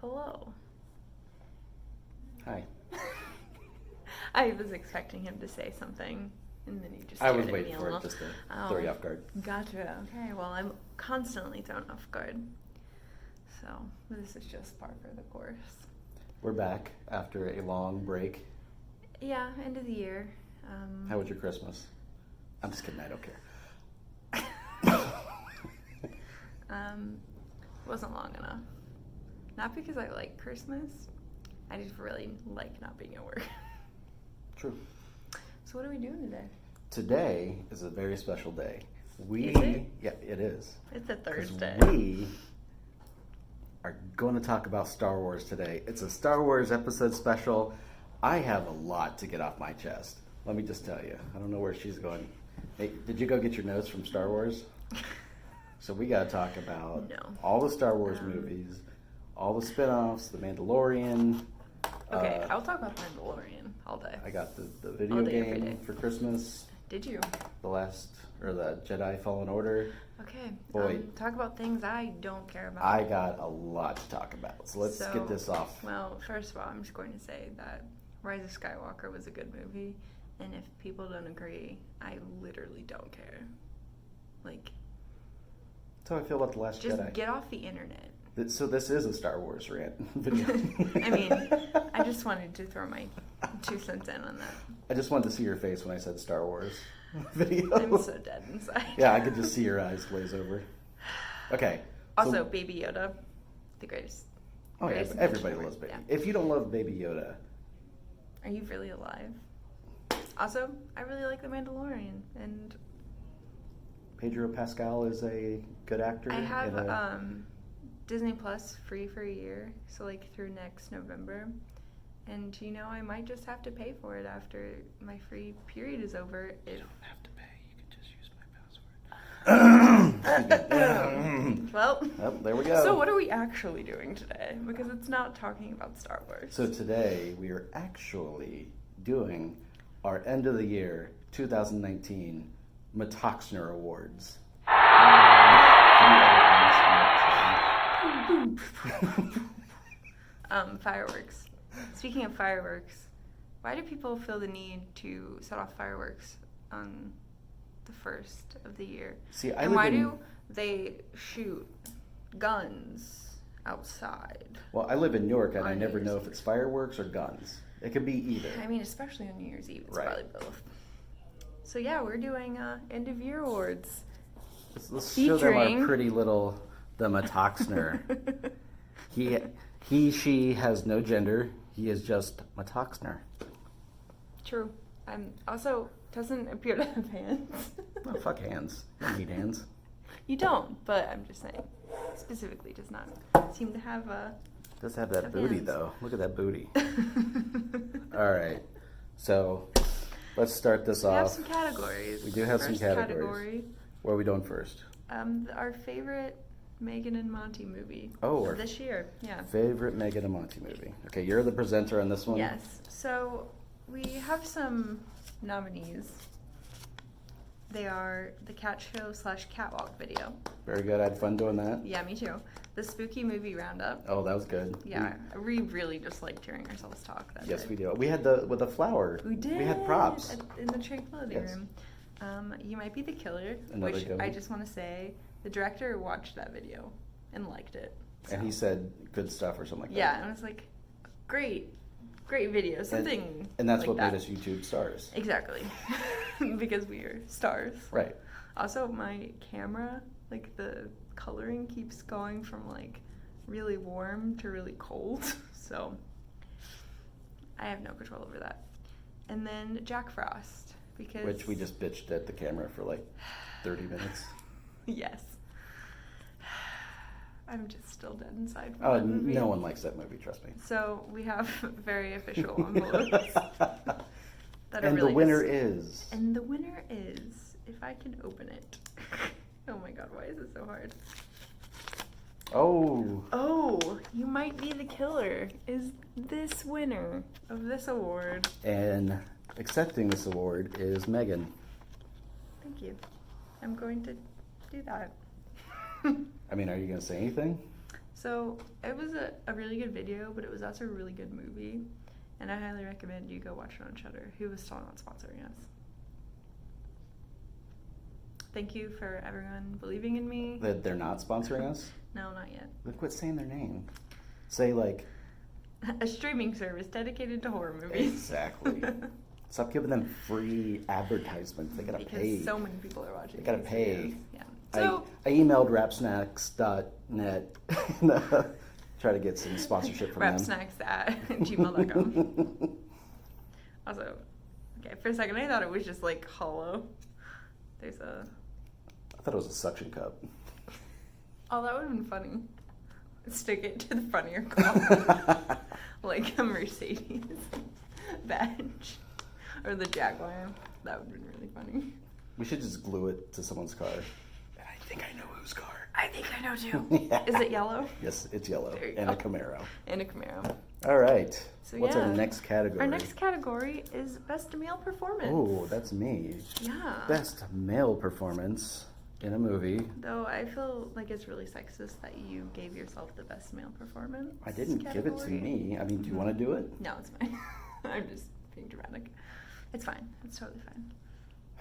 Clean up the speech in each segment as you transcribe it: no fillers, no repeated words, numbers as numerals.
Hello. Hi. I was expecting him to say something, and then he just I stared was at waiting me a for little. it just to throw you off guard. Gotcha. Okay, well, I'm constantly thrown off guard. So, this is just par for the course. We're back after a long break. Yeah, end of the year. How was your Christmas? I'm just kidding, I don't care. Wasn't long enough. Not because I like Christmas. I just really like not being at work. True. So what are we doing today? Today is a very special day. Is it? Yeah, it is. It's a 'Cause Thursday. we are going to talk about Star Wars today. It's a Star Wars episode special. I have a lot to get off my chest. Let me just tell you. I don't know where she's going. Hey, did you go get your notes from Star Wars? So we got to talk about all the Star Wars movies, all the spin-offs, The Mandalorian. Okay, I'll talk about Mandalorian all day. I got the video game for Christmas. Did you? The Jedi Fallen Order. Okay. Boy. Talk about things I don't care about. I got a lot to talk about. So let's get this off. Well, first of all, I'm just going to say that Rise of Skywalker was a good movie. And if people don't agree, I literally don't care. Like... That's how I feel about The Last Jedi. Just get off the internet. So this is a Star Wars rant video. I mean, I just wanted to throw my 2 cents in on that. I just wanted to see your face when I said Star Wars video. I'm so dead inside. Yeah, I could just see your eyes glaze over. Okay. Also, Baby Yoda, the greatest. Oh yeah, everybody loves Baby. Yeah. If you don't love Baby Yoda, are you really alive? Also, I really like The Mandalorian, and Pedro Pascal is a good actor. I have Disney Plus free for a year, so like through next November. And I might just have to pay for it after my free period is over. You don't have to pay. You can just use my password. Well, there we go. So what are we actually doing today? Because it's not talking about Star Wars. So today we are actually doing our end of the year 2019 MetOxner Awards. Fireworks. Speaking of fireworks, why do people feel the need to set off fireworks on the first of the year? See, why do they shoot guns outside? Well, I live in New York, and I never know if it's fireworks or guns. It could be either. I mean, especially on New Year's Eve, it's probably both. So yeah, we're doing end of year awards. Let's show them our pretty little the MetOxner. She has no gender. He is just MetOxner. True. Also doesn't appear to have hands. Oh, fuck hands. You don't need hands. You don't, but I'm just saying. Specifically, does not seem to have does have that booty hands. Though. Look at that booty. All right. So let's start this off. We have some categories. We do have some categories. What are we doing first? Our favorite Megan and Monty movie. Oh, this year. Yeah. Favorite Megan and Monty movie. Okay, you're the presenter on this one. Yes. So we have some nominees. They are the Cat Show / Catwalk video. Very good. I had fun doing that. Yeah, me too. The Spooky Movie Roundup. Oh, that was good. Yeah, we really just liked hearing ourselves talk that Yes, day. we do. We had with the flower. We did. We had props. In the Tranquility Room. You Might Be the Killer, Another which good one. I just want to say, the director watched that video and liked it. So. And he said good stuff or something like that. Yeah, and I was like, great video, something And that's like what that. made us YouTube stars. Exactly. Because we are stars. Right. Also, my camera, like the coloring keeps going from like really warm to really cold. So I have no control over that. And then Jack Frost. Which we just bitched at the camera for like 30 minutes. Yes. I'm just still dead inside. Oh, no one likes that movie, trust me. So we have very official envelopes. And the winner is... And the winner is, if I can open it. Oh my god, why is it so hard? Oh, You Might Be the Killer is this winner of this award. And accepting this award is Megan. Thank you. I'm going to do that. I mean, are you going to say anything? So it was a really good video, but it was also a really good movie. And I highly recommend you go watch it on Shudder, who is still not sponsoring us. Thank you for everyone believing in me. They're not sponsoring us? No, not yet. Then quit saying their name. Say like... A streaming service dedicated to horror movies. Exactly. Stop giving them free advertisements. They gotta pay. Because so many people are watching. They gotta pay. Videos. Yeah. So I emailed rapsnacks.net try to get some sponsorship from them. rapsnacks@gmail.com. Also, okay, for a second I thought it was just like hollow. There's a... I thought it was a suction cup. Oh, that would have been funny. Stick it to the front of your car. Like a Mercedes badge. Or the Jaguar. That would have been really funny. We should just glue it to someone's car. And I think I know whose car. I think I know too. Yeah. Is it yellow? Yes, it's yellow. There you And go. a Camaro. And a Camaro. All right. So What's our next category? Our next category is Best Male Performance. Oh, that's me. Yeah. Best male performance in a movie. Though I feel like it's really sexist that you gave yourself the Best Male Performance. I didn't give it to me. I mean, do you want to do it? No, it's fine. I'm just being dramatic. It's fine. It's totally fine.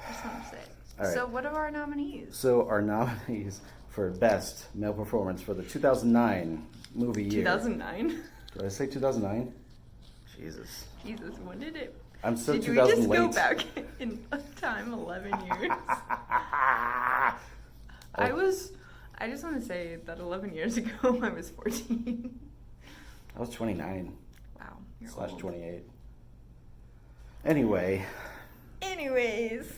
I just wanted to say it. All right. So what are our nominees? So our nominees for Best Male Performance for the 2009 movie year. 2009? Did I say 2009? Jesus. Jesus, when did it? I'm so Did we 2000 just late. go back in time 11 years? I just want to say that 11 years ago I was 14. I was 29. Wow, you're / old. 28. Anyways. Anyways.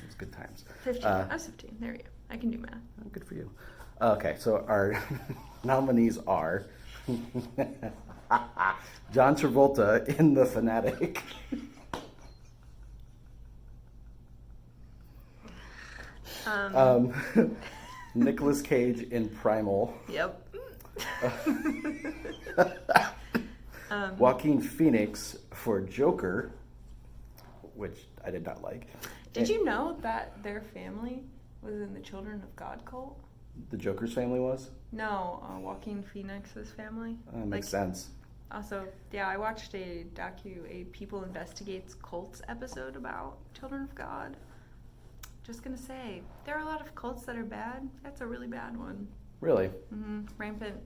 It's good times. 15. I was 15. There you go. I can do math. Oh, good for you. Okay, so our nominees are John Travolta in The Fanatic. Nicolas Cage in Primal. Yep. Joaquin Phoenix for Joker, which I did not like. Did you know that their family was in the Children of God cult? The Joker's family was? No, Joaquin Phoenix's family. Makes sense. Also, yeah, I watched a People Investigates Cults episode about Children of God. Just gonna say, there are a lot of cults that are bad. That's a really bad one. Really? Mm-hmm. Rampant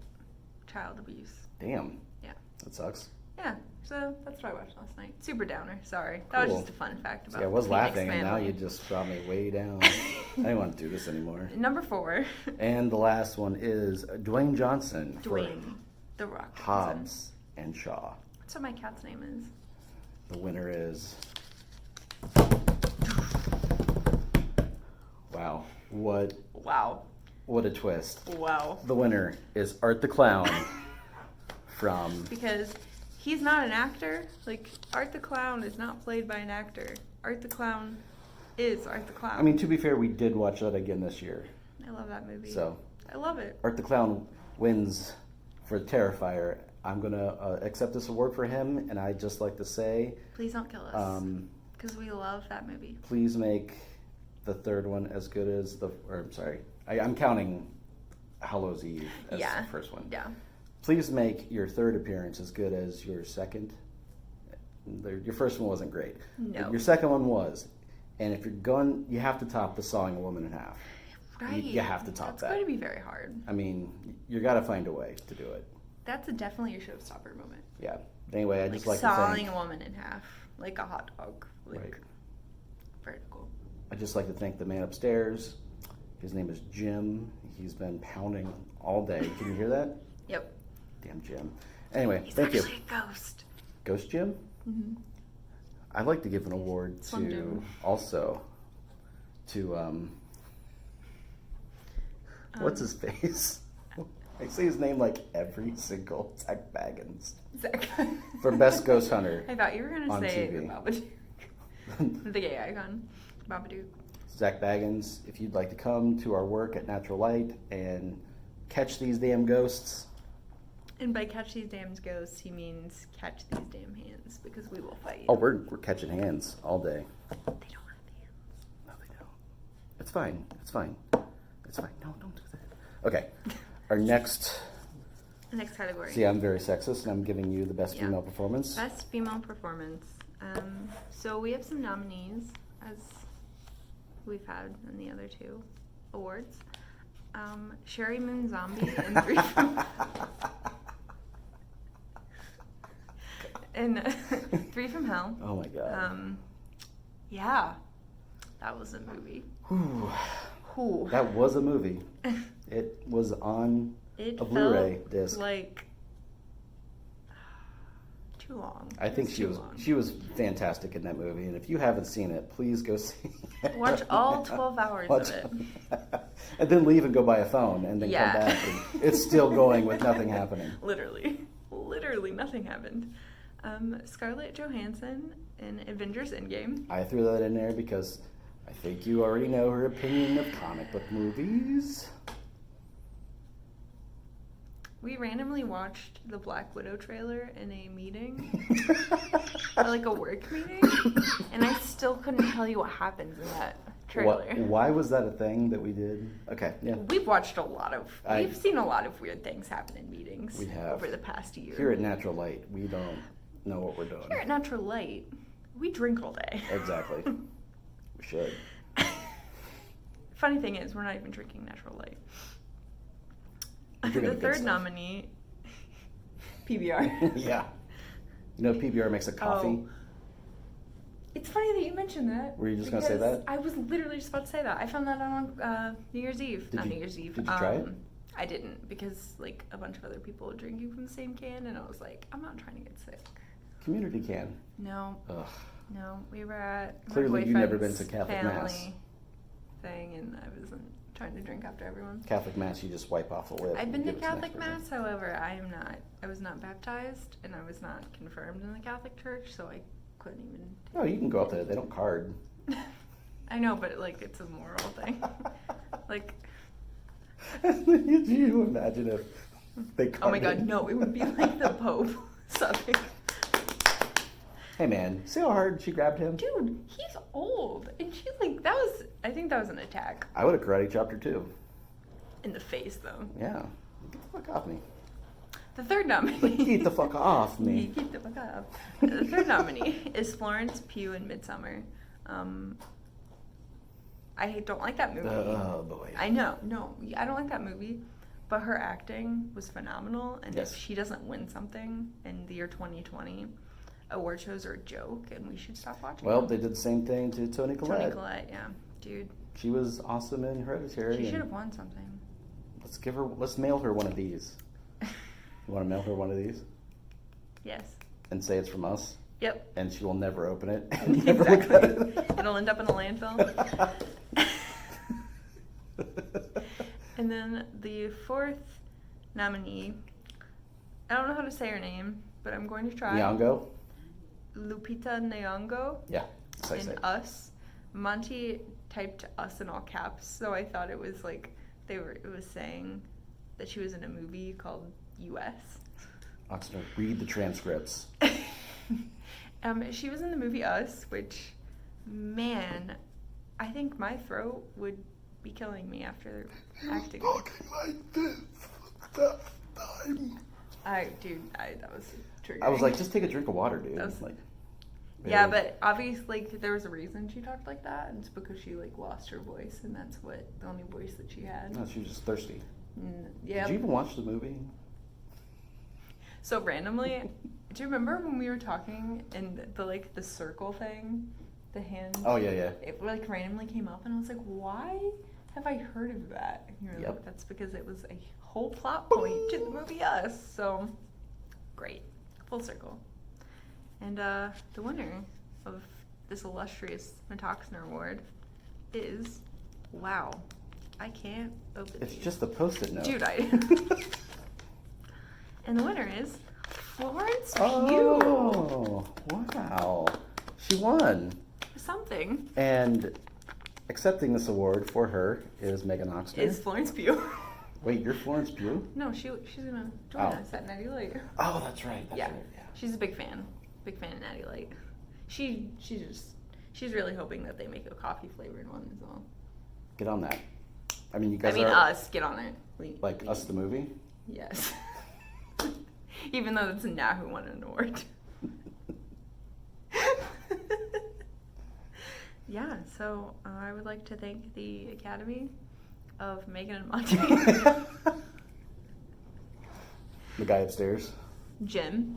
child abuse. Damn. Yeah. That sucks. Yeah, so that's what I watched last night. Super downer, sorry. That Cool. was just a fun fact about See, I was Phoenix laughing, and now family. you just brought me way down. I didn't want to do this anymore. Number 4. And the last one is Dwayne Johnson Dwayne, The Rock for Johnson. Hobbs and Shaw. That's what my cat's name is. The winner is... Wow. Wow. What a twist. Wow. The winner is Art the Clown from... Because he's not an actor. Like, Art the Clown is not played by an actor. Art the Clown is Art the Clown. I mean, to be fair, we did watch that again this year. I love that movie. So, I love it. Art the Clown wins for Terrifier. I'm going to accept this award for him, and I'd just like to say... Please don't kill us. Because we love that movie. Please make the third one as good as I'm counting Hallows Eve as the first one. Yeah. Please make your third appearance as good as your second. Your first one wasn't great. No. Your second one was. And if you're going, you have to top the Sawing a Woman in Half. Right. You have to top That's that. going to be very hard. I mean, you got to find a way to do it. That's definitely your showstopper moment. Yeah. Anyway, I just like to sawing thank... a woman in half. Like a hot dog. Like, Right. very cool. I'd just like to thank the man upstairs. His name is Jim. He's been pounding all day. Can you hear that? Yep. Damn Jim. Anyway, He's thank you. actually a ghost. Ghost Jim? Mm-hmm. I'd like to give an award Slum to Jim. also to what's his face? I say his name like every single Zach Baggins Zach. for Best Ghost Hunter. I thought you were going to on say TV. Babadook. The gay icon. Babadook. Zach Baggins, if you'd like to come to our work at Natural Light and catch these damn ghosts. And by catch these damn ghosts, he means catch these damn hands, because we will fight you. Oh, we're catching hands all day. They don't have hands. No, they don't. It's fine. It's fine. It's fine. No, don't do that. Okay. Our next Next category. See, I'm very sexist, and I'm giving you the best female performance. Best female performance. So we have some nominees, as we've had in the other two awards. Sherry Moon Zombie and Three from Hell. Oh my god. Yeah, that was a movie. Whew. That was a movie. It was on a Blu-ray disc. Like too long. I think she was fantastic in that movie, and if you haven't seen it, please go see it. Watch all 12 hours of it. And then leave and go buy a phone, and then come back, and it's still going with nothing happening. Literally nothing happened. Scarlett Johansson in Avengers Endgame. I threw that in there because I think you already know her opinion of comic book movies. We randomly watched the Black Widow trailer in a meeting, or like a work meeting, and I still couldn't tell you what happens in that trailer. Why was that a thing that we did? Okay, yeah. We've seen a lot of weird things happen in meetings over the past year. Here at Natural Light, we don't know what we're doing. Here at Natural Light, we drink all day. Exactly. We should. Funny thing is, we're not even drinking Natural Light. The third nominee, PBR. Yeah. You know PBR makes a coffee? Oh. It's funny that you mentioned that. Were you just going to say that? I was literally just about to say that. I found that on New Year's Eve. New Year's Eve. Did you try it? I didn't, because like a bunch of other people were drinking from the same can, and I was like, I'm not trying to get sick. Community can. No. Ugh. No, we were at Clearly you've never been to Catholic Mass thing, and I wasn't trying to drink after everyone. Catholic Mass, you just wipe off the lid. I've been to Catholic Mass, however, I was not baptized, and I was not confirmed in the Catholic Church, so I couldn't even. No, you can go up there. They don't card. I know, but like it's a moral thing. Like. Do you imagine if they carded? Oh my god, no! It would be like the Pope. Something. Hey man, see how hard she grabbed him? Dude, he's old, and she I think that was an attack. I would have karate chopped her too. In the face, though. Yeah. Get the fuck off me. The third nominee. Get the fuck off me. Get the fuck off. The third nominee is Florence Pugh in Midsommar. I don't like that movie. Oh boy. I know. No, I don't like that movie. But her acting was phenomenal, and if she doesn't win something in the year 2020, award shows are a joke, and we should stop watching. Well, they did the same thing to Toni Collette. Toni Collette, yeah, dude. She was awesome in Hereditary. She should have won something. Let's mail her one of these. You want to mail her one of these? Yes. And say it's from us? Yep. And she will never open it. Exactly. It'll end up in a landfill. And then the fourth nominee, I don't know how to say her name, but I'm going to try. Nyong'o? Lupita Nyong'o. Yeah, that's how I say it. Us. Monty typed us in all caps, so I thought it was like it was saying that she was in a movie called U.S. Oxner, read the transcripts. She was in the movie Us, which, man, I think my throat would be killing me after acting. Talking like this that time. That was triggering. I was like, just take a drink of water, dude. Yeah, but obviously there was a reason she talked like that, and it's because she lost her voice, and that's the only voice that she had. No, she was just thirsty. Yeah. Did you even watch the movie? So randomly, do you remember when we were talking and the circle thing, the hand? Oh yeah. It randomly came up, and I was like, why have I heard of that? And you were like, that's because it was a whole plot point to the movie Us. So great, full circle. And the winner of this illustrious MetOxner Award is, wow, I can't open It's these. just the Post-it note. Dude, And the winner is Florence Pugh. Oh, wow. She won. Something. And accepting this award for her is Megan Oxner. Is Florence Pugh. Wait, you're Florence Pugh? No, she's gonna join us at Natty Light. Oh, that's right. Yeah. She's a big fan. Big fan of Natty Light. She's really hoping that they make a coffee flavored one as well. Get on that. I mean, you guys us, get on it. Us the movie? Yes. Even though it's now who won an award. Yeah, so I would like to thank the Academy of Megan and Monty. The guy upstairs. Jimbo.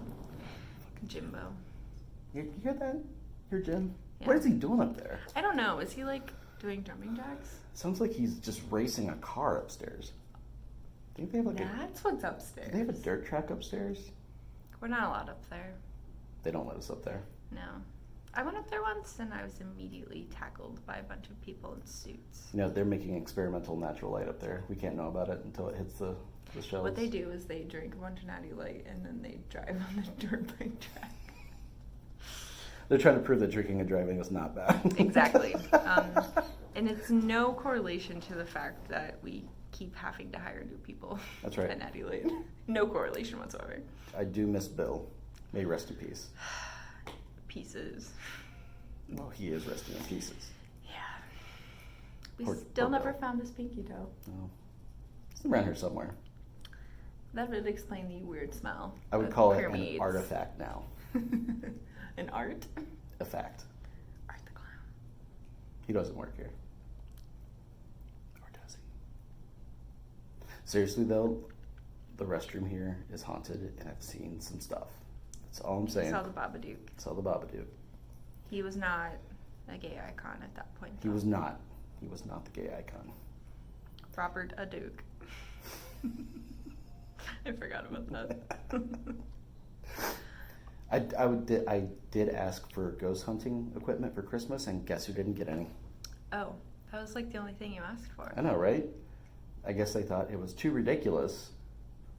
You hear that? Your Jim? Yeah. What is he doing up there? I don't know. Is he like doing jumping jacks? Sounds like he's just racing a car upstairs. Think they have like That's what's upstairs. Do they have a dirt track upstairs? We're not allowed up there. They don't let us up there. No. I went up there once and I was immediately tackled by a bunch of people in suits. You know, they're making experimental natural light up there. We can't know about it until it hits the shelves. What they do is they drink a bunch of Natty Light and then they drive on a dirt bike track. They're trying to prove that drinking and driving is not bad. Exactly. And it's no correlation to the fact that we keep having to hire new people. That's right. At Natty Light. No correlation whatsoever. I do miss Bill. May he rest in peace. Pieces. Well, he is resting in pieces. Yeah. We Poor still never Bill. found his pinky toe. Oh. It's around here somewhere. That would explain the weird smell. I would that call it an permeates. artifact now. An art? A fact. Art the Clown. He doesn't work here. Or does he? Seriously though, the restroom here is haunted and I've seen some stuff. That's all I'm saying. Saw the Babadook. Saw the Babadook. He was not a gay icon at that point. He was not. He was not the gay icon. Robert a Duke. I forgot about that. I did ask for ghost hunting equipment for Christmas, and guess who didn't get any? Oh, that was like the only thing you asked for. I know, right? I guess they thought it was too ridiculous,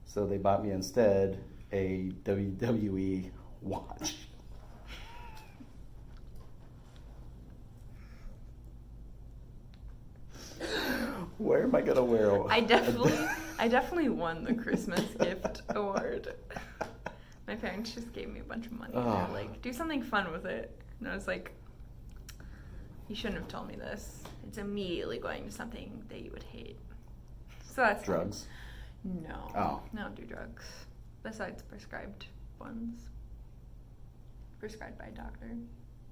so they bought me instead a WWE watch. Where am I gonna wear? I definitely won the Christmas gift award. My parents just gave me a bunch of money. Oh. They're like, do something fun with it. And I was like, you shouldn't have told me this. It's immediately going to something that you would hate. So that's Drugs? No. Oh. I don't do drugs. Besides prescribed ones. Prescribed by a doctor.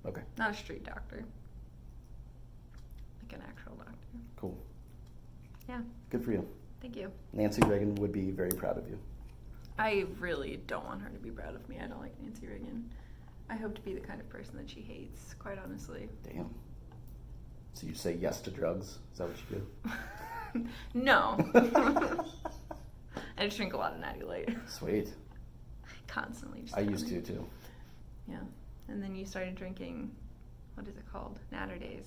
Okay, Not a street doctor. Like an actual doctor. cool. Yeah. Good for you. Thank you. Nancy Reagan would be very proud of you. I really don't want her to be proud of me. I don't like Nancy Reagan. I hope to be the kind of person that she hates, quite honestly. Damn. So you say yes to drugs? Is that what you do? No. I just drink a lot of Natty Light. Sweet. Constantly. Just I used to pounding. too. Yeah. And then you started drinking, what is it called? Natter Days.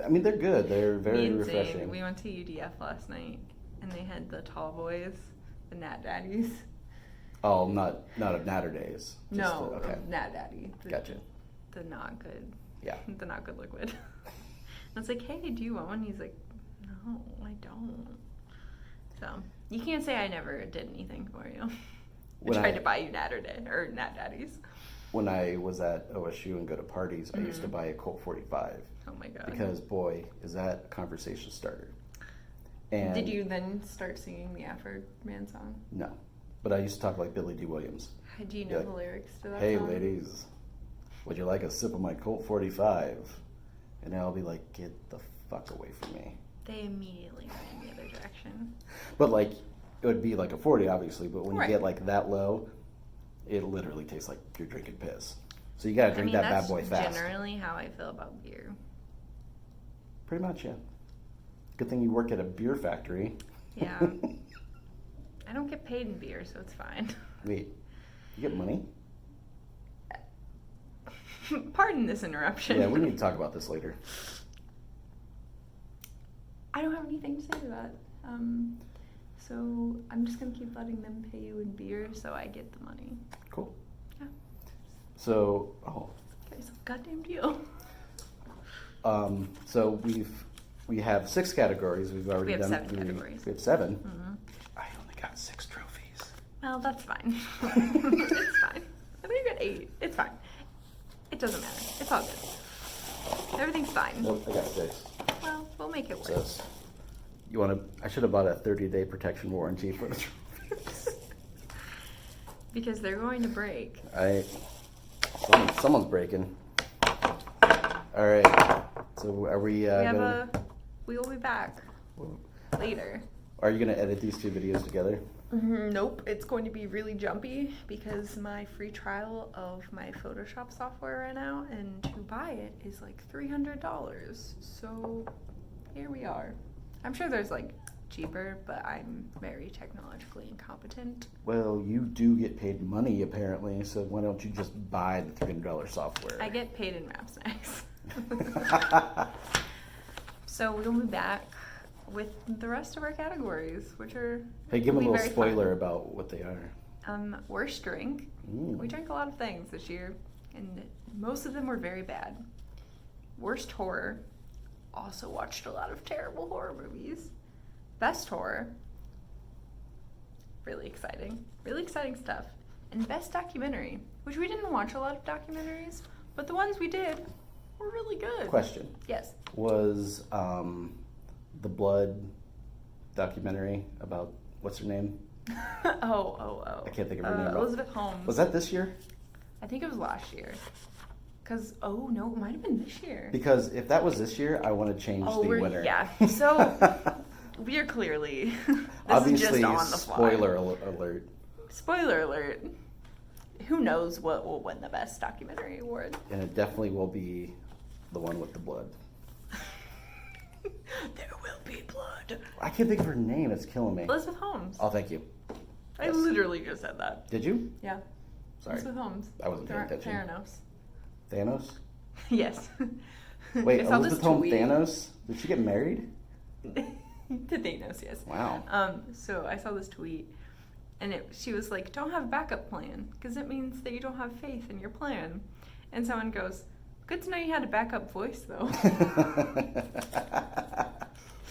I mean, they're good. They're very Me and refreshing. Zane, we went to UDF last night, and they had the tall boys, the Nat Daddies. Oh, not of Natter Days. Just No, the- okay. Nat Daddy. Gotcha. The not good. Yeah. The not good liquid. I was like, hey, do you want one? He's like, no, I don't. So you can't say I never did anything for you. When I tried I- to buy you Natter Day or Nat Daddies. When I was at OSU and go to parties, I used to buy a Colt 45 Oh my god. because, boy, is that a conversation starter. And Did you then start singing the Afro Man song? No. But I used to talk like Billy D. Williams. Do you know Yeah. the lyrics to that Hey, song? ladies, would you like a sip of my Colt 45? And I'll be like, get the fuck away from me. They immediately ran the other direction. But, like, it would be like a 40, obviously, but when Right. you get, like, that low, it literally tastes like you're drinking piss. So you gotta drink that bad boy fast. That's generally how I feel about beer. Pretty much, yeah. Good thing you work at a beer factory. Yeah. I don't get paid in beer, so it's fine. Wait, you get money? Pardon this interruption. Yeah, we need to talk about this later. I don't have anything to say to that. So I'm just gonna keep letting them pay you in beer, so I get the money. Cool. Yeah. So, Get yourself a goddamn deal. so we have 6 categories. We've already We have done 7 3. categories. We have 7. Mm-hmm. I only got 6 trophies. Well, that's fine. It's fine. I think you got 8. It's fine. It doesn't matter. It's all good. Everything's fine. Nope, I got 6. Well, we'll make it work. So, I should have bought a 30-day protection warranty for the trophy. Because they're going to break. Someone's breaking. All right. So are we? We will be back later. Are you gonna edit these two videos together? Nope, it's going to be really jumpy because my free trial of my Photoshop software right now, and to buy it is like $300. So here we are. I'm sure there's like cheaper, but I'm very technologically incompetent. Well, you do get paid money apparently, so why don't you just buy the $300 software? I get paid in Map Snacks. So we'll be back with the rest of our categories, which are Hey, give them a little spoiler fun. about what they are. Worst drink. We drank a lot of things this year, and most of them were very bad. Worst horror. Also watched a lot of terrible horror movies. Best horror. Really exciting stuff. And best documentary, which we didn't watch a lot of documentaries, but the ones we did were really good. Question. Yes. Was the Blood documentary about what's her name? Oh. I can't think of her name. Elizabeth Holmes. Was that this year? I think it was last year. No, it might have been this year. Because if that was this year, I want to change the winner. Yeah. So we are clearly this obviously is just on the fly. Spoiler alert. Spoiler alert. Who knows what will win the best documentary award? And it definitely will be the one with the blood. There will be blood. I can't think of her name. It's killing me. Elizabeth Holmes. Oh, thank you. I literally just said that. Did you? Yeah. Sorry. Elizabeth Holmes. I wasn't paying attention. Theranos. Thanos? Yes. Wait, I saw Elizabeth this Holmes tweet. Thanos? Did she get married? To Thanos, yes. Wow. So I saw this tweet, and she was like, "Don't have a backup plan, because it means that you don't have faith in your plan." And someone goes, "Good to know you had a backup voice, though."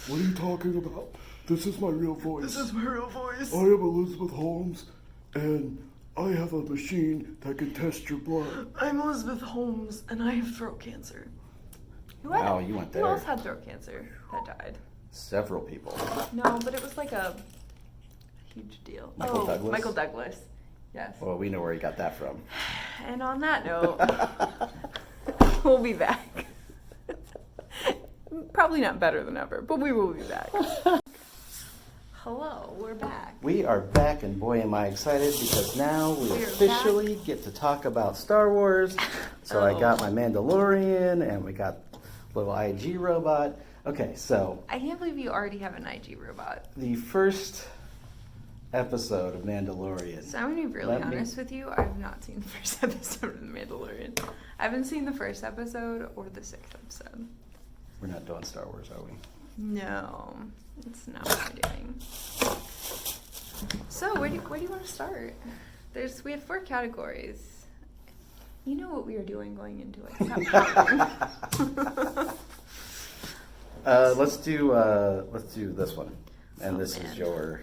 What are you talking about? This is my real voice. This is my real voice. I am Elizabeth Holmes, and I have a machine that can test your blood. I'm Elizabeth Holmes, and I have throat cancer. Wow, you went there. Who else had throat cancer that died? Several people. No, but it was like a huge deal. Michael Douglas? Michael Douglas. Yes. Well, we know where he got that from. And on that note, we'll be back. Probably not better than ever, but we will be back. Hello, we're back. We are back, and boy, am I excited, because now we officially get to talk about Star Wars. So I got my Mandalorian, and we got little IG robot. Okay, so I can't believe you already have an IG robot. the first episode of Mandalorian. So I'm going to be really honest with you. I've not seen the first episode of The Mandalorian. I haven't seen the first episode or the sixth episode. We're not doing Star Wars, are we? No, it's not what we're doing. So where do you want to start? We have 4 categories. You know what we are doing going into it. Stop Let's do this one, and this is your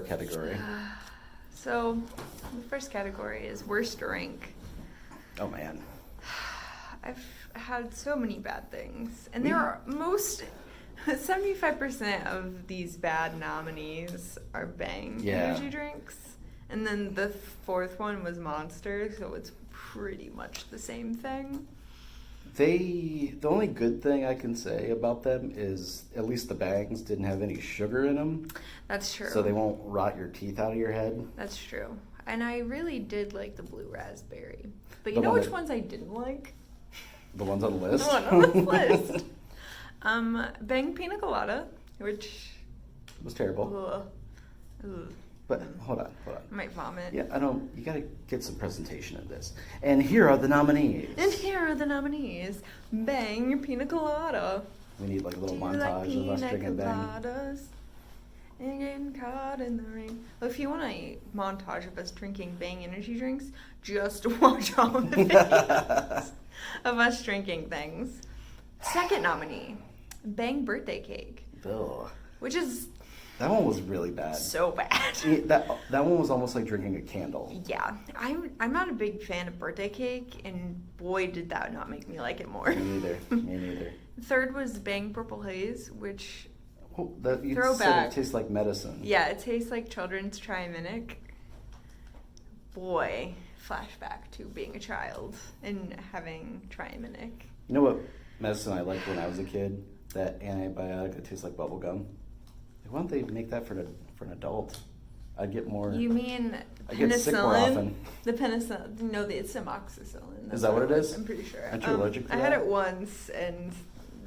category. So the first category is worst drink. Oh man. I've had so many bad things, and there are 75% of these bad nominees are Bang energy drinks, and then the 4th one was Monster, so it's pretty much the same thing. The only good thing I can say about them is at least the Bangs didn't have any sugar in them. That's true. So they won't rot your teeth out of your head. That's true. And I really did like the blue raspberry. But you The know one which ones I didn't like? The ones on the list? The one on the list. Bang Pina Colada, which was terrible. Ugh. But hold on. I might vomit. Yeah, you gotta get some presentation of this. And here are the nominees. And here are the nominees. Bang Pina Colada. We need like a little Do you montage of us like drinking pina Bang. coladas and getting caught in the rain? Well, if you want a montage of us drinking Bang energy drinks, just watch all the videos of us drinking things. Second nominee, Bang birthday cake, Ugh. which is That one was really bad. so bad. That one was almost like drinking a candle. Yeah, I'm not a big fan of birthday cake, and boy, did that not make me like it more. Me neither. Third was Bang Purple Haze, which You said Throwback. it tastes like medicine. yeah, it tastes like children's Triaminic, boy, flashback to being a child and having triaminic. You know what medicine I liked when I was a kid? That antibiotic that tastes like bubble gum. Why don't they make that for an adult? I'd get more. You mean I get sick more penicillin? often. The penicillin? No, it's amoxicillin. Is that what it is? I'm pretty sure. Aren't you allergic to I had that? it once, and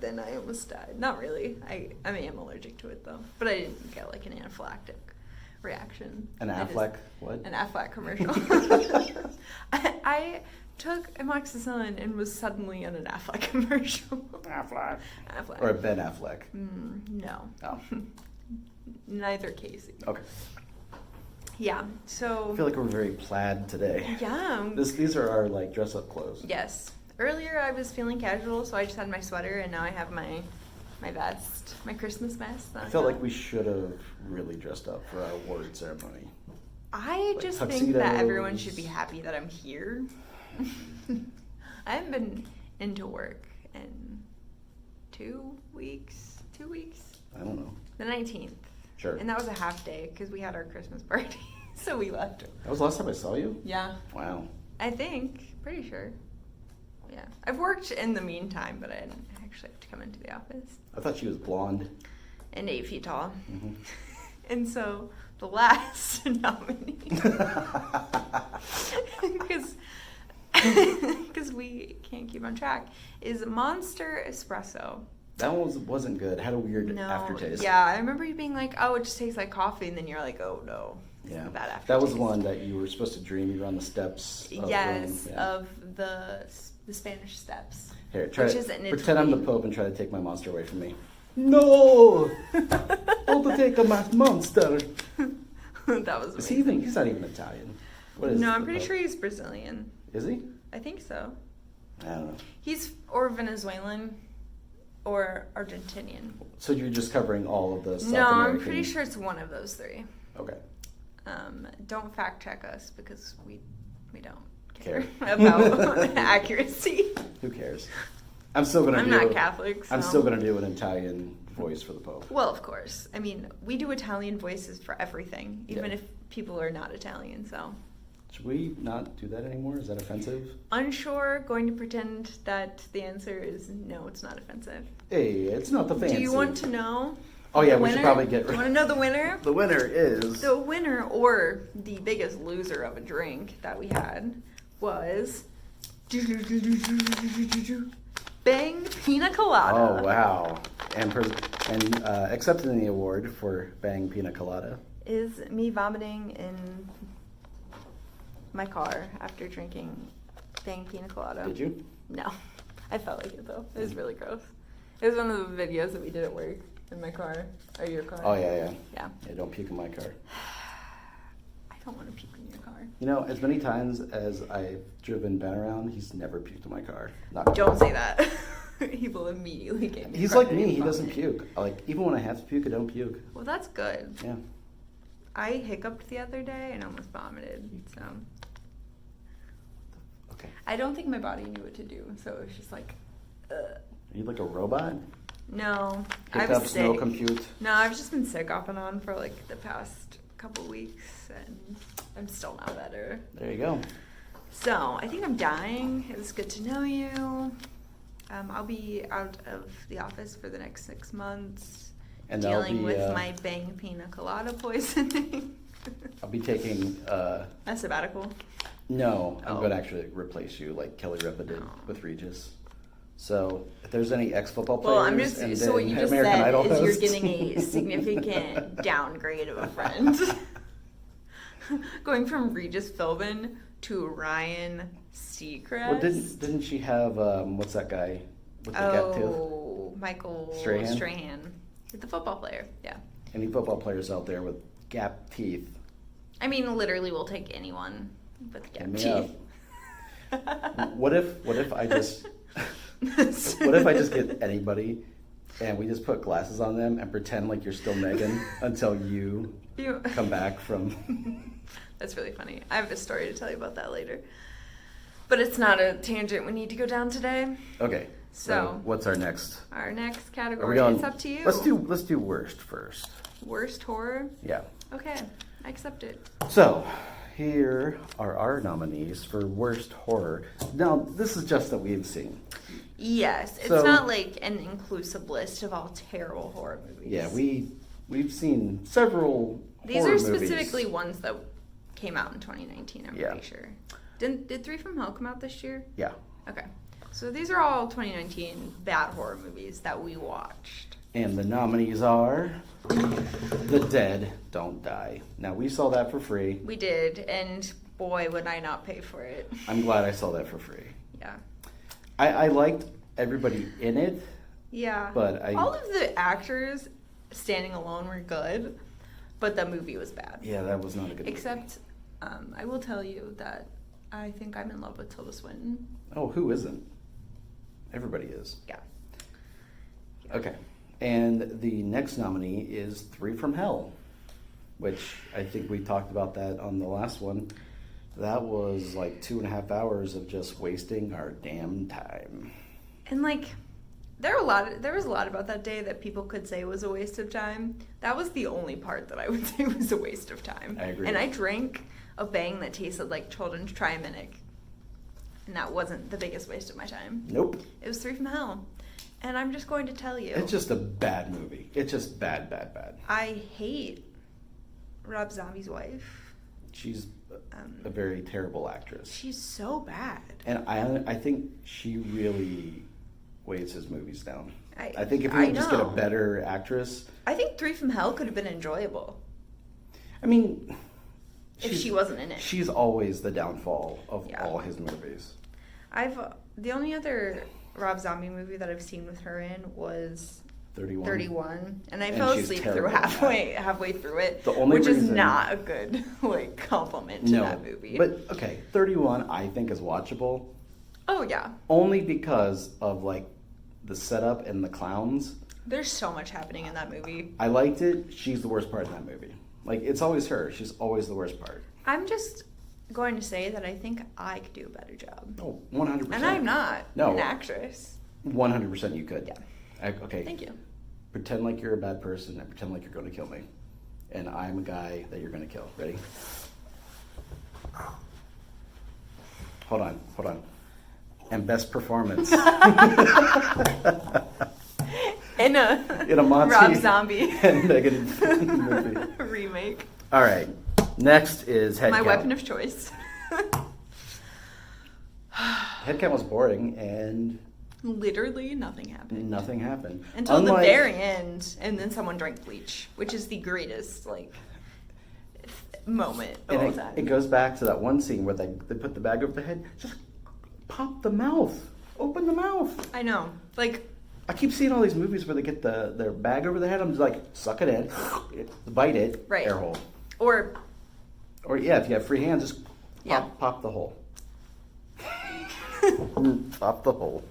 then I almost died. Not really. I am allergic to it though, but I didn't get like an anaphylactic reaction. An Affleck? What? An Affleck commercial. I took amoxicillin and was suddenly in an Affleck commercial. Affleck. Affleck. Or a Ben Affleck. No. Oh. Neither Casey. Okay. Yeah. So. I feel like we're very plaid today. Yeah. These are our like dress up clothes. Yes. Earlier I was feeling casual, so I just had my sweater, and now I have my vest, my Christmas vest. I felt like we should have really dressed up for our award ceremony. I Like just think that everyone tuxedos. should be happy that I'm here. I haven't been into work in 2 weeks. 2 weeks? I don't know. The 19th. Sure. And that was a half day because we had our Christmas party, so we left. That was the last time I saw you? Yeah. Wow. I think. Pretty sure. Yeah. I've worked in the meantime, but I didn't actually have to come into the office. I thought she was blonde. And 8 feet tall. Mm-hmm. And so the last nominee, because we can't keep on track, is Monster Espresso. That one wasn't good. Had a weird aftertaste. Yeah, I remember you being like, oh, it just tastes like coffee, and then you're like, oh no. Yeah. Bad aftertaste. That was the one that you were supposed to dream you were on the steps of Yes, yeah. of the Spanish Steps. Here, try which to is in pretend I'm the Italy. Pope and try to take my monster away from me. No! Don't take my monster. That was Is amazing. he's not even Italian. What is No, I'm the pretty Pope? sure he's Brazilian. Is he? I think so. I don't know. He's or Venezuelan or Argentinian. So you're just covering all of the South No, American... I'm pretty sure it's one of those three. Okay. Don't fact check us because we don't Care. care about accuracy. Who cares? I'm still gonna I'm do... not Catholic, so. I'm still gonna do an Italian voice for the Pope. Well, of course. I mean, we do Italian voices for everything, even Yeah. if people are not Italian, so. Should we not do that anymore? Is that offensive? Unsure, going to pretend that the answer is no, it's not offensive. Hey, it's not the fancy. Do you want to know? Oh yeah, the we should winner? probably get... Do you want to know the winner? The winner is... The winner, or the biggest loser of a drink that we had, was Bang Pina Colada. Oh wow! And accepting the award for Bang Pina Colada. Is me vomiting in my car after drinking Bang Pina Colada. Did you? No. I felt like it though. It was really gross. It was one of the videos that we did at work in my car. Or your car. Oh yeah. Yeah. Yeah, don't puke in my car. I don't want to puke in your car. You know, as many times as I've driven Ben around, he's never puked in my car. Not Don't say that. He will immediately get me. He's like me. He doesn't puke. Like even when I have to puke, I don't puke. Well, that's good. Yeah. I hiccuped the other day and almost vomited. So Okay. I don't think my body knew what to do. So it was just like, ugh. Are you like a robot? No, I was Hiccups, no sick. compute. No, I've just been sick off and on for like the past couple weeks, and I'm still not better. There you go. So I think I'm dying. It was good to know you. I'll be out of the office for the next 6 months, And I'll dealing be, with my Bang Pina Colada poisoning. I'll be taking. A sabbatical. No, I'm Oh. going to actually replace you, like Kelly Ripa did Oh. with Regis. So if there's any ex-football players, Well, I'm just and so what then you just American said Idol is you're hosts- getting a significant downgrade of a friend. Going from Regis Philbin to Ryan Seacrest. Well, didn't she have what's that guy with the gap tooth? Oh, Michael Strahan? Strahan. The football player, yeah. Any football players out there with gap teeth? I mean, literally, we'll take anyone with gap Hit me teeth. up. What if I just what if I just get anybody and we just put glasses on them and pretend like you're still Megan until you come back from... That's really funny. I have a story to tell you about that later. But it's not a tangent we need to go down today. Okay. So what's our next? Our next Are we category, going? it's up to you. Let's do worst first. Worst horror? Yeah. Okay, I accept it. So, here are our nominees for worst horror. Now, this is just that we've seen. Yes, it's So- not like an inclusive list of all terrible horror movies. Yeah, we've seen several These horror are movies. specifically ones that came out in 2019, I'm Yeah. pretty sure. Did Three from Hell come out this year? Yeah. Okay. So these are all 2019 bad horror movies that we watched. And the nominees are The Dead Don't Die. Now, we saw that for free. We did, and boy, would I not pay for it. I'm glad I saw that for free. Yeah. I liked everybody in it. Yeah. But all of the actors standing alone were good, but the movie was bad. Yeah, that was not a good movie. Except, I will tell you that I think I'm in love with Tilda Swinton. Oh, who isn't? Everybody is. Yeah. Okay. And the next nominee is Three from Hell, which I think we talked about that on the last one. That was like 2.5 hours of just wasting our damn time. And like, there was a lot about that day that people could say was a waste of time. That was the only part that I would say was a waste of time. I agree. And I drank a bang that tasted like children's Triaminic. And that wasn't the biggest waste of my time. Nope. It was Three from Hell. And I'm just going to tell you. It's just a bad movie. It's just bad. I hate Rob Zombie's wife. She's a very terrible actress. She's so bad. And I think she really weighs his movies down. I think if we could just get a know. better actress. I think Three from Hell could have been enjoyable I mean, if she wasn't in it. She's always the downfall of Yeah. all his movies. The only other Rob Zombie movie that I've seen with her in was 31. and I And fell she's asleep terrible through in that. halfway through it, The only which is reason- not a good like compliment to that movie. But okay, 31 I think is watchable oh yeah, only because of like the setup and the clowns. there's so much happening in that movie. I liked it. She's the worst part in that movie. Like it's always her. She's always the worst part. I'm just going to say that I think I could do a better job, Oh, 100%. and I'm not No. an actress. 100% you could. Yeah. Okay. Thank you. Pretend like you're a bad person and pretend like you're going to kill me. And I'm a guy that you're going to kill. Ready? Hold on. And best performance. In In a Monty Rob Zombie and Megan movie. remake. All right. Next is head My count. weapon of choice. Head count was boring and Literally nothing happened. nothing happened. Until the very end, and then someone drank bleach, which is the greatest, moment of all And time. it goes back to that one scene where they put the bag over the head. Just pop the mouth. Open the mouth. I know. I keep seeing all these movies where they get their bag over the head. I'm just like, suck it in, bite it, Right. air hole. or, Or yeah, if you have free hands, just Yeah. pop the hole. Pop the hole.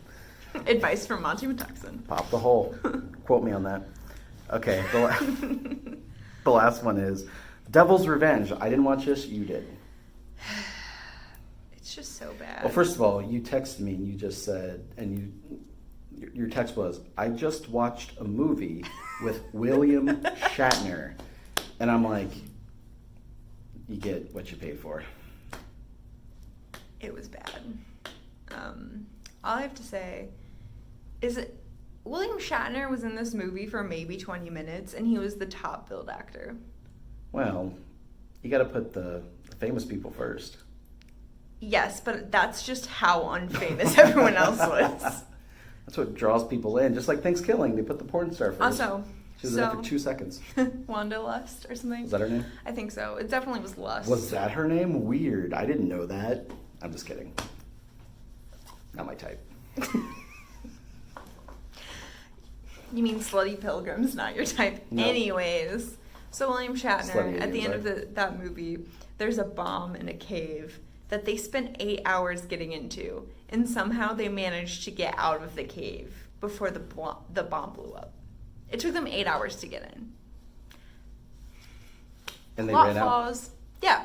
advice from Monty MetOxner. Pop the hole. Quote me on that. Okay, the last one is Devil's Revenge. I didn't watch this. You did. It's just so bad. Well, first of all, you texted me and you just said, your text was, I just watched a movie with William Shatner. And I'm like, you get what you pay for. It was bad. All I have to say is that William Shatner was in this movie for maybe 20 minutes, and he was the top billed actor. Well, you got to put the famous people first. Yes, but that's just how unfamous everyone else was. That's what draws people in. Just like Thanksgiving, they put the porn star first. Also, She was there for 2 seconds. Wanda Lust or something. Was that her name? I think so. It definitely was Lust. Was that her name? Weird. I didn't know that. I'm just kidding. Not my type. You mean Slutty Pilgrim's not your type? No. Anyways, so William Shatner, Slutty at the end aliens, of that movie, there's a bomb in a cave that they spent 8 hours getting into, and somehow they managed to get out of the cave before the bomb blew up. It took them 8 hours to get in. And they Plot ran out flaws. Yeah.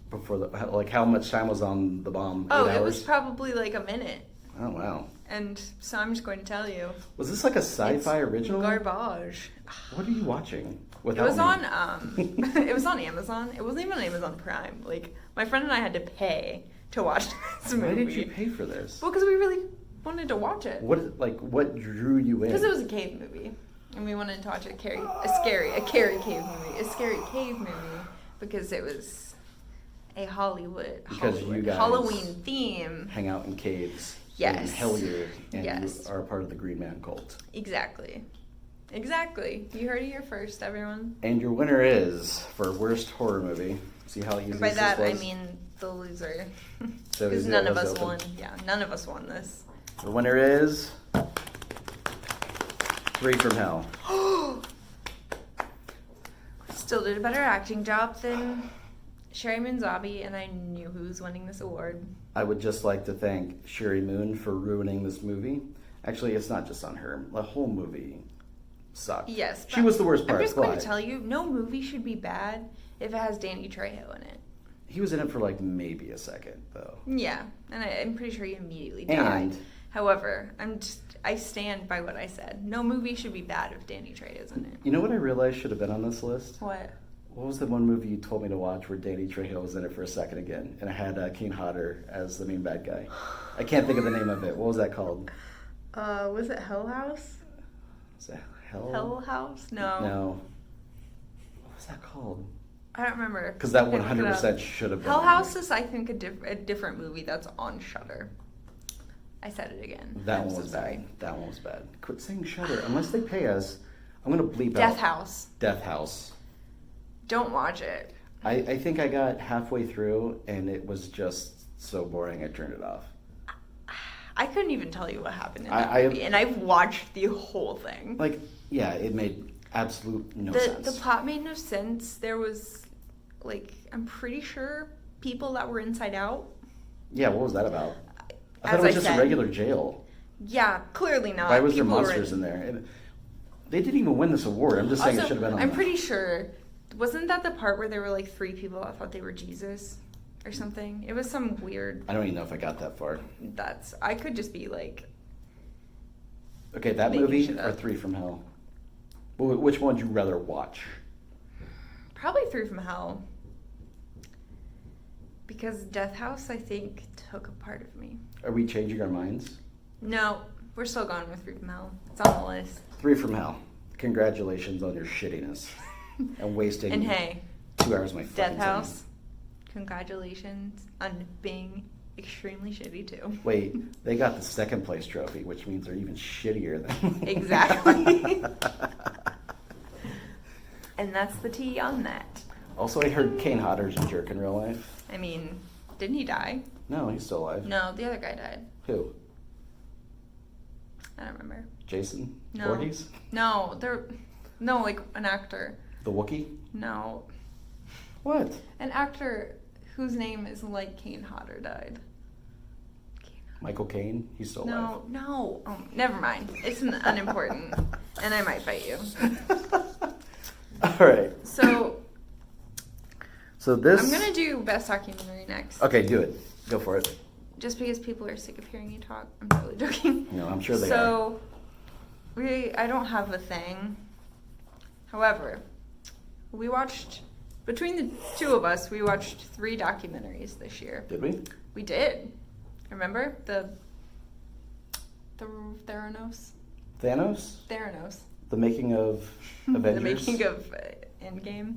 before how much time was on the bomb? 8 Oh, hours? it was probably like a minute. Oh, wow. And so I'm just going to tell you. Was this like a sci-fi It's original? Garbage. What are you watching? Without It was me. on it was on Amazon. It wasn't even on Amazon Prime. Like my friend and I had to pay to watch this movie. Why did you pay for this? Well, because we really wanted to watch it. What drew you in? Because it was a cave movie, and we wanted to watch a scary cave movie, because it was a Hollywood you guys Halloween theme. hang out in caves. Yes. In Hilliard, and Yes. you are a part of the Green Man cult. Exactly. You heard it here first, everyone. And your winner is for worst horror movie. See how easy And by this that was? I mean the loser, So because is it none of was us open? won. Yeah, none of us won this. The winner is 3 from Hell. Still did a better acting job than Sherry Moonzabi, and I knew who was winning this award. I would just like to thank Sherry Moon for ruining this movie. Actually, it's not just on her. The whole movie sucked. Yes, She was the worst part. I'm just going to but tell you, no movie should be bad if it has Danny Trejo in it. He was in it for like maybe a second, though. Yeah, and I'm pretty sure he immediately And- died. However, I stand by what I said. No movie should be bad if Danny Trejo's in it. You know what I realized should have been on this list? What? What was the one movie you told me to watch where Danny Trejo was in it for a second again? And it had Kane Hodder as the main bad guy. I can't think of the name of it. What was that called? Was it Hell House? Was that Hell? Hell House? No. No. What was that called? I don't remember. Because that I can look it 100% up. should have been. Hell on House there. is, I think, a different movie that's on Shudder. I said it again. That I'm one so was sorry. bad. That one was bad. Quit saying Shudder. Unless they pay us, I'm going to bleep Death out. House. Death House. Don't watch it. I think I got halfway through and it was just so boring I turned it off. I couldn't even tell you what happened in I- that I- movie, and I've watched the whole thing. Like, yeah, it made absolute no the sense. plot made no sense. There was, like, I'm pretty sure people that were inside out. Yeah, what was that about? I thought As it was I just said, a regular jail. Yeah, clearly not. Why was there People were monsters in there? And they didn't even win this award. I'm just saying it Also, should have been on I'm there. pretty sure. Wasn't that the part where there were like 3 people that thought they were Jesus or something? It was some weird. I don't even know if I got that far. I could just be like. Okay, that Making movie shit or up. 3 from Hell? Which one would you rather watch? Probably 3 from Hell. Because Death House, I think, took a part of me. Are we changing our minds? No, we're still going with 3 from Hell. It's on the list. 3 from Hell. Congratulations on your shittiness and wasting And hey, 2 hours of my Death fucking time. House, congratulations on being extremely shitty too. Wait, they got the second place trophy, which means they're even shittier than Exactly. And that's the tea on that. Also, I heard Kane Hodder's a jerk in real life. I mean, didn't he die? No, he's still alive. No, the other guy died. Who? I don't remember. Jason No. Voorhees? No, no, like an actor. The Wookiee? No, What? an actor whose name is like Kane Hodder died. Michael Caine? He's still alive. No. Oh, never mind. It's unimportant, and I might fight you. All right. So this. I'm gonna do best documentary next. Okay, do it. Go for it. Just because people are sick of hearing you talk. I'm totally joking. No, I'm sure they are. So I don't have a thing. However, we watched between the 2 of us. We watched 3 documentaries this year. Did we? We did. Remember the Theranos? Thanos? The making of Avengers? The making of Endgame.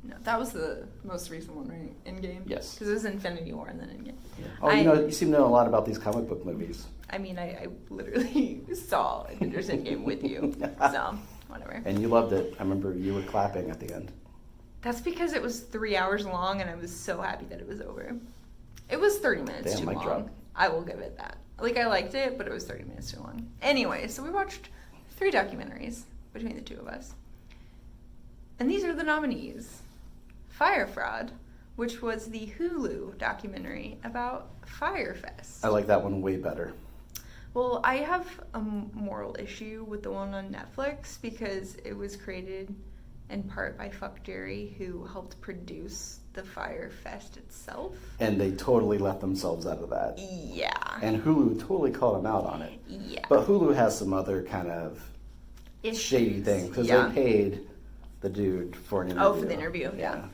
No, that was the most recent one, right? Endgame? Yes. Because it was Infinity War and then Endgame. Yeah. Oh, you seem to know a lot about these comic book movies. I mean, I literally saw Avengers Endgame with you. So, whatever. And you loved it. I remember you were clapping at the end. That's because it was 3 hours long and I was so happy that it was over. It was 30 minutes Damn, too mic long. drop. I will give it that. Like, I liked it, but it was 30 minutes too long. Anyway, so we watched 3 documentaries between the 2 of us. And these are the nominees. Fire Fraud, which was the Hulu documentary about Firefest. I like that one way better. Well, I have a moral issue with the one on Netflix because it was created in part by Fuck Jerry, who helped produce the Firefest itself. And they totally left themselves out of that. Yeah. And Hulu totally called them out on it. Yeah. But Hulu has some other kind of Issues. shady things because Yeah. they paid the dude for an interview. Oh, for the interview, yeah.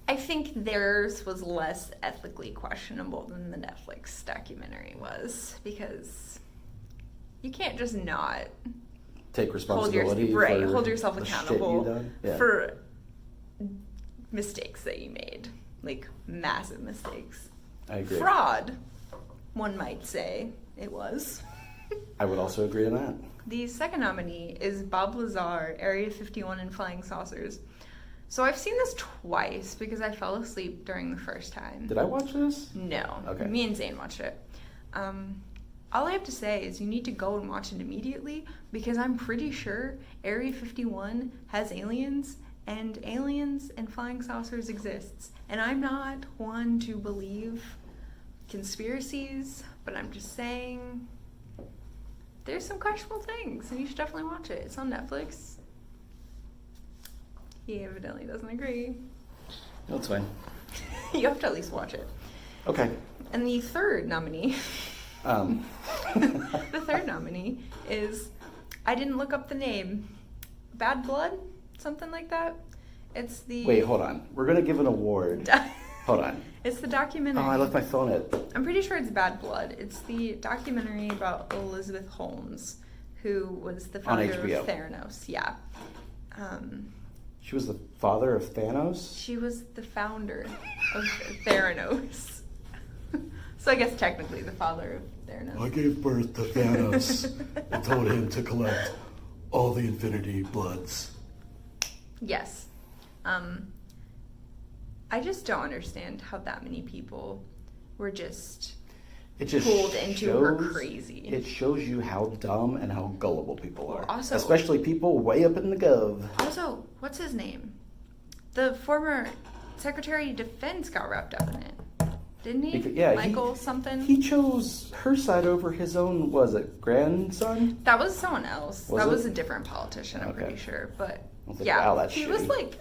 I think theirs was less ethically questionable than the Netflix documentary was, because you can't just not Take responsibility hold yourself the shit accountable you done. Yeah. for mistakes that you made, like massive mistakes. I agree. Fraud, one might say it was. I would also agree on that. The second nominee is Bob Lazar, Area 51 and Flying Saucers. So I've seen this twice because I fell asleep during the first time. Did I watch this? No. Okay. Me and Zane watched it. All I have to say is you need to go and watch it immediately, because I'm pretty sure Area 51 has aliens and flying saucers exists. And I'm not one to believe conspiracies, but I'm just saying there's some questionable things, and you should definitely watch it. It's on Netflix. He evidently doesn't agree. No, it's fine. You have to at least watch it. Okay. And the third nominee, the third nominee is, I didn't look up the name, Bad Blood, something like that. It's the... Wait, hold on. We're going to give an award. Hold on. It's the documentary. Oh, I left my phone at... I'm pretty sure it's Bad Blood. It's the documentary about Elizabeth Holmes, who was the founder of HBO. Theranos. Yeah. She was the father of Thanos? She was the founder of Theranos. So I guess technically the father of Theranos. I gave birth to Thanos and told him to collect all the Infinity Bloods. Yes. I just don't understand how that many people were just pulled into her crazy. It shows you how dumb and how gullible people are. Also, especially people way up in the gov. Also, what's his name? The former Secretary of Defense got wrapped up in it. Didn't he? Yeah, Michael something? He chose her side over his own, was it, grandson? That was someone else. Was that it? was a different politician, I'm Okay. pretty sure. But like, yeah, wow, that's he shitty. was like,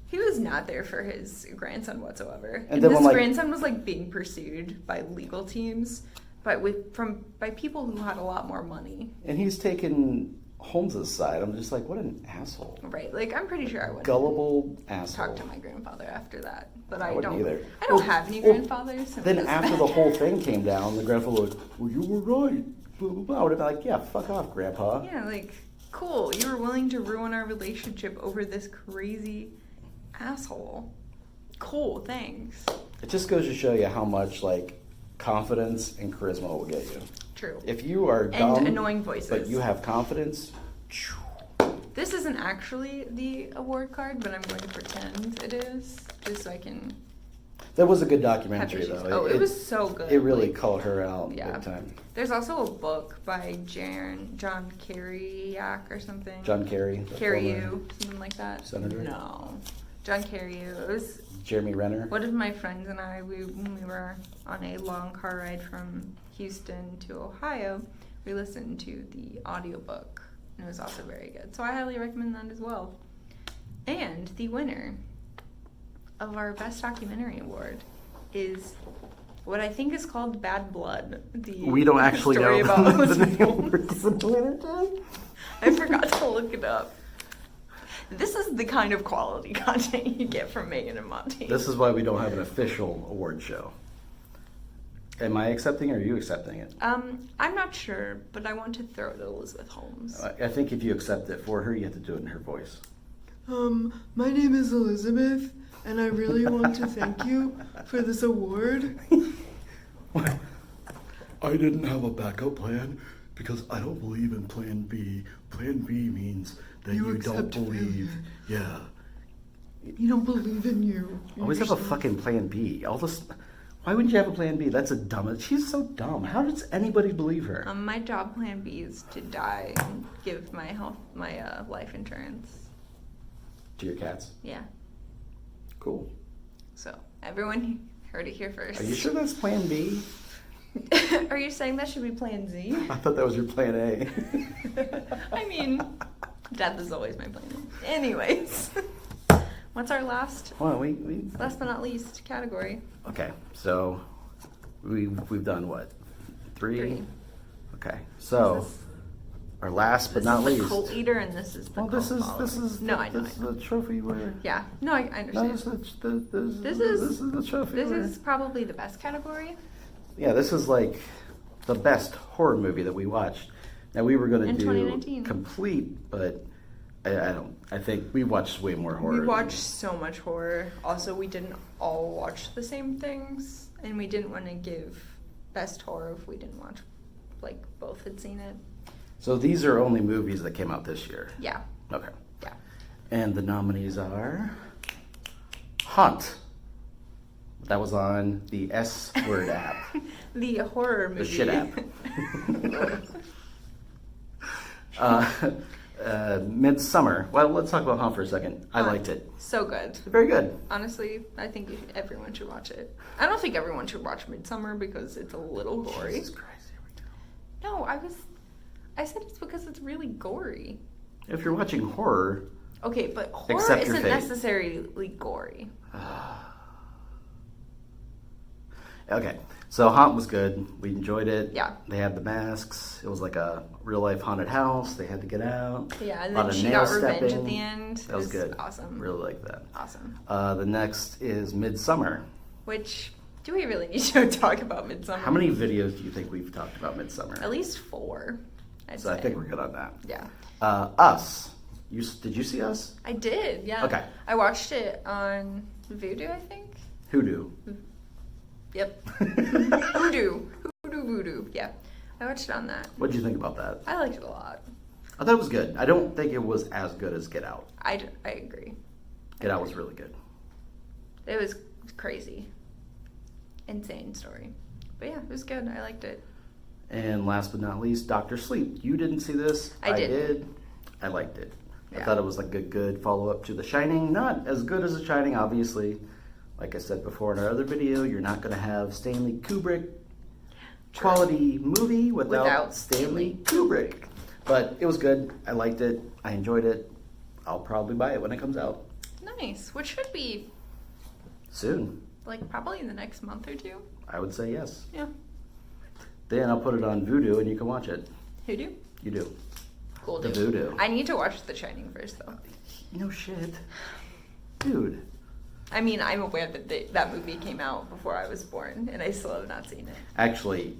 he was not there for his grandson whatsoever. And then his when, like, grandson was like being pursued by legal teams, but by people who had a lot more money. And he's taken Holmes's side. I'm just like, what an asshole. Right. Like, I'm pretty sure I would Gullible asshole. talk to my grandfather after that. But I wouldn't don't either. I don't have any grandfathers. So Then it doesn't after the matter. whole thing came down, the grandfather was like, well, you were right. Blah, blah, blah. I would have been like, yeah, fuck off, Grandpa. Yeah, like, cool. You were willing to ruin our relationship over this crazy asshole. Cool, thanks. It just goes to show you how much, like, confidence and charisma will get you. True. If you are dumb, And annoying voices. but you have confidence, This isn't actually the award card, but I'm going to pretend it is, just so I can that was a good have documentary, issues. though. Oh, it was so good. It really Like, called her out yeah. big time. There's also a book by John Kerryak or something. John Kerry. the former Carreyrou, something like that. senator? No. John Carreyrou. It was Jeremy Renner. one of my friends and I, when we were on a long car ride from Houston to Ohio, we listened to the audiobook. And it was also very good. So I highly recommend that as well. And the winner of our Best Documentary Award is what I think is called Bad Blood. We don't actually story know about the Elizabeth name Holmes. of the winner. I forgot to look it up. This is the kind of quality content you get from Megan and Monty. This is why we don't have an official award show. Am I accepting or are you accepting it? I'm not sure, but I want to throw it at Elizabeth Holmes. I think if you accept it for her, you have to do it in her voice. My name is Elizabeth, and I really want to thank you for this award. I didn't have a backup plan because I don't believe in Plan B. Plan B means that You you don't accept believe. failure. Yeah. You don't believe in you. Always have a yourself. fucking plan B. All this. Why wouldn't you have a plan B? That's a dumb. She's so dumb. How does anybody believe her? My job plan B is to die and give my life insurance. To your cats. Yeah. Cool. So everyone heard it here first. Are you sure that's plan B? Are you saying that should be plan Z? I thought that was your plan A. I mean, death is always my plan. Anyways, what's our last Hold on, we but not least category? Okay, so we've done what? Three? Three. Okay, so This is- our last but This not is least. the cult leader, and this is the Well, cult this is follower. No, I know. this is the trophy where. Yeah. No, I understand. No, this This is the trophy. This where- is probably the best category. Yeah, this is like the best horror movie that we watched. Now we were going to In do 2019. complete, but I don't. I think we watched way more horror. We watched so much horror. Also, we didn't all watch the same things, and we didn't want to give best horror if we didn't watch, like, both had seen it. So these are only movies that came out this year. Yeah. Okay. Yeah. And the nominees are Haunt. That was on the S Word app. The horror movie. The shit app. Midsummer. Well, let's talk about Haunt for a second. I liked it. So good. Very good. Honestly, I think everyone should watch it. I don't think everyone should watch Midsummer because it's a little gory. Jesus Christ, here we go. No, I said it's because it's really gory. If you're watching horror, Okay, but horror Accept your isn't fate. necessarily gory. okay. So Haunt was good. We enjoyed it. Yeah. They had the masks. It was like a real life haunted house. They had to get out. Yeah, and A lot then of she nail got revenge at stepping. the end. That was good. Awesome. Really like that. Awesome. The next is Midsummer. Which, do we really need to talk about Midsummer? How many videos do you think we've talked about Midsummer? At least 4. I'd So say. I think we're good on that. Yeah. Us. Did you see Us? I did, yeah. Okay. I watched it on Voodoo, I think. Hoodoo. Yep. Voodoo. Yeah. I watched it on that. What did you think about that? I liked it a lot. I thought it was good. I don't think it was as good as Get Out. I agree. Get Out was really good. It was crazy. Insane story. But yeah, it was good. I liked it. And last but not least, Doctor Sleep. You didn't see this. I did. did. I liked it. I Yeah. thought it was like a good follow-up to The Shining. Not as good as The Shining, obviously. Like I said before in our other video, you're not going to have Stanley Kubrick quality movie without Stanley Kubrick. But it was good. I liked it. I enjoyed it. I'll probably buy it when it comes out Nice. Which should be, soon. like, probably in the next month or two. I would say yes. Yeah. Then I'll put it on Vudu and you can watch it. Who do? You do. Cool, The dude. Voodoo. I need to watch The Shining first, though. No shit. Dude. I mean, I'm aware that that movie came out before I was born, and I still have not seen it. Actually,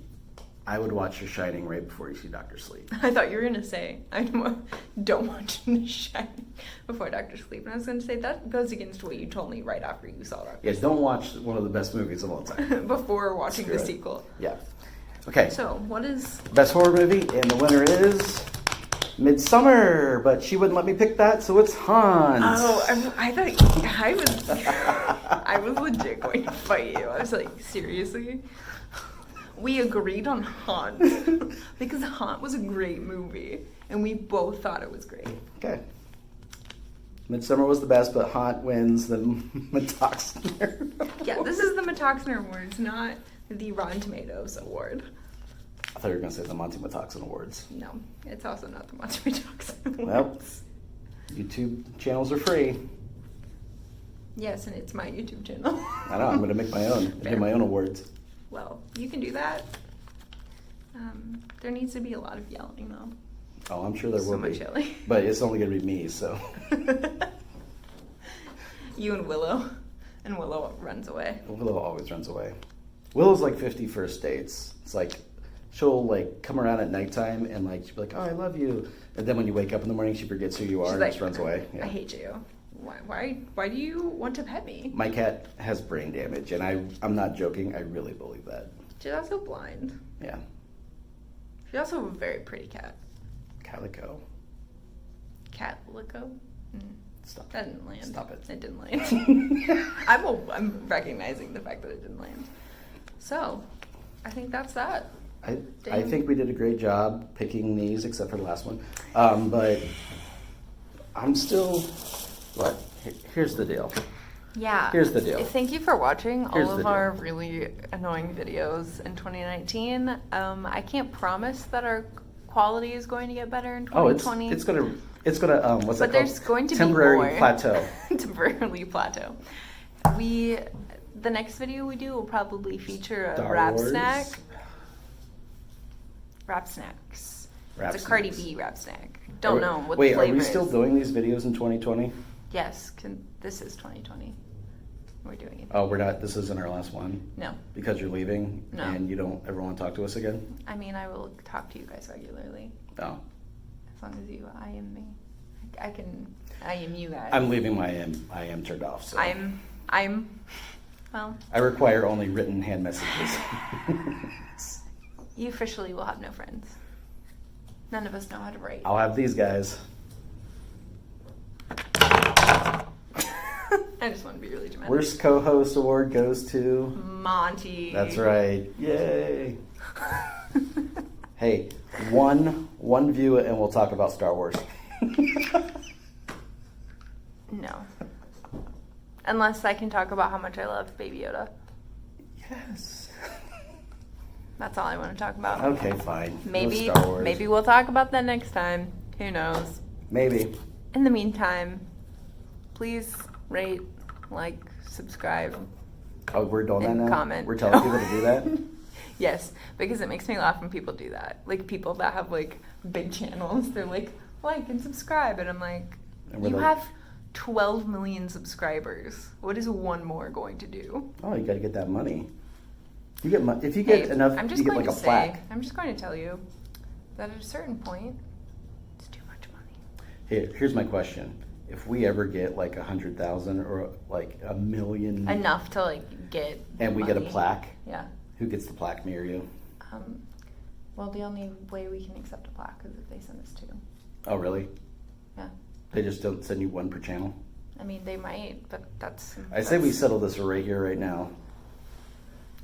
I would watch The Shining right before you see Doctor Sleep. I thought you were gonna say I don't watch The Shining before Doctor Sleep, and I was gonna say that goes against what you told me right after you saw Doctor Yes, don't watch one of the best movies of all time. Sleep. Before watching Screw the it. sequel. Yeah. Okay. So, what is? Best horror movie, and the winner is Midsummer. But she wouldn't let me pick that, so it's Haunt. Oh, I thought I was legit going to fight you. I was like, seriously? We agreed on Haunt because Haunt was a great movie, and we both thought it was great. Okay. Midsummer was the best, but Haunt wins the MetOxner. Yeah, this is the MetOxner Awards, not the Rotten Tomatoes award. I thought you were going to say the Monty MetOxner Awards. No, it's also not the Monty MetOxner Well, Awards. YouTube channels are free. Yes, and it's my YouTube channel. I know, I'm going to make my own. Fair. Get my own awards. Well, you can do that. There needs to be a lot of yelling, though. Oh, I'm sure there So will much be. yelling. But it's only going to be me, so. You and Willow. And Willow runs away. Willow always runs away. Willow's like 50 first dates. It's like she'll like come around at nighttime and like she'll be like, "Oh, I love you," and then when you wake up in the morning, she forgets who you are She's and like, just runs away. Yeah. I hate you. Why do you want to pet me? My cat has brain damage, and I'm not joking. I really believe that. She's also blind. Yeah. She's also a very pretty cat. Calico. Catlico? Stop. That didn't land. Stop it. It didn't land. I'm recognizing the fact that it didn't land. So, I think that's that. I Dang. think we did a great job picking these, except for the last one. But I'm still. What? Here's the deal. Yeah. Here's the deal. Thank you for watching Here's all the of deal. our really annoying videos in 2019. I can't promise that our quality is going to get better in Oh, 2020. it's gonna what's But that called? there's going to Temporary be more. plateau. Temporarily plateau. The next video we do will probably feature a Star wrap Wars. snack. Wrap snacks. Rap It's a Cardi snacks. B rap snack. Don't know what Wait, the flavor are we still is. doing these videos in 2020? Yes, this is 2020. We're doing it. Oh, we're not. This isn't our last one No. because you're leaving No. and you don't ever want to talk to us again. I mean, I will talk to you guys regularly. Oh, As long as you I am me. I am you guys. I'm leaving. I am turned off. So Well, I require only written hand messages. you officially will have no friends. None of us know how to write. I'll have these guys. I just want to be really dramatic. Worst co-host award goes to. Monty. That's right. Yay. Hey, one view and we'll talk about Star Wars. No. Unless I can talk about how much I love Baby Yoda. Yes. That's all I want to talk about. Okay, fine. No Maybe Star Wars. maybe we'll talk about that next time. Who knows? Maybe. In the meantime, please rate, like, subscribe. Oh, we're doing that And now? comment. We're telling people to do that? Yes, because it makes me laugh when people do that. Like people that have like big channels, they're like and subscribe, and I'm like, And we're you like- have 12 million subscribers. What is one more going to do? Oh, you got to get that money. You get if you get Hey, enough, I'm just you get going like to a plaque. I'm just going to tell you that at a certain point, it's too much money. Here's my question: if we ever get like 100,000 or like 1,000,000, Enough to like get. and we get a money. plaque, Yeah. who gets the plaque? Me or you? Well, the only way we can accept a plaque is if they send us two. Oh, really? Yeah. They just don't send you one per channel. I mean, they might, but that's. I say we settle this right here, right now.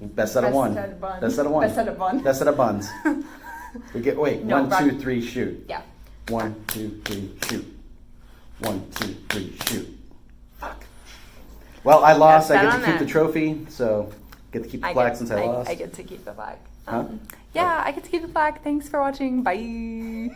Best out of Best one. out of bun. Best out of one. Best out of bun. Best out of buns. We get No, 1, run. 2, 3, shoot. Yeah. 1, 2, 3, shoot. 1, 2, 3, shoot. Fuck. Well, I lost. Yeah, I bet get on to keep that. the trophy, so get to keep the plaque since I lost. I get to keep the flag. Huh? Yeah, I get to keep the flag. Thanks for watching. Bye.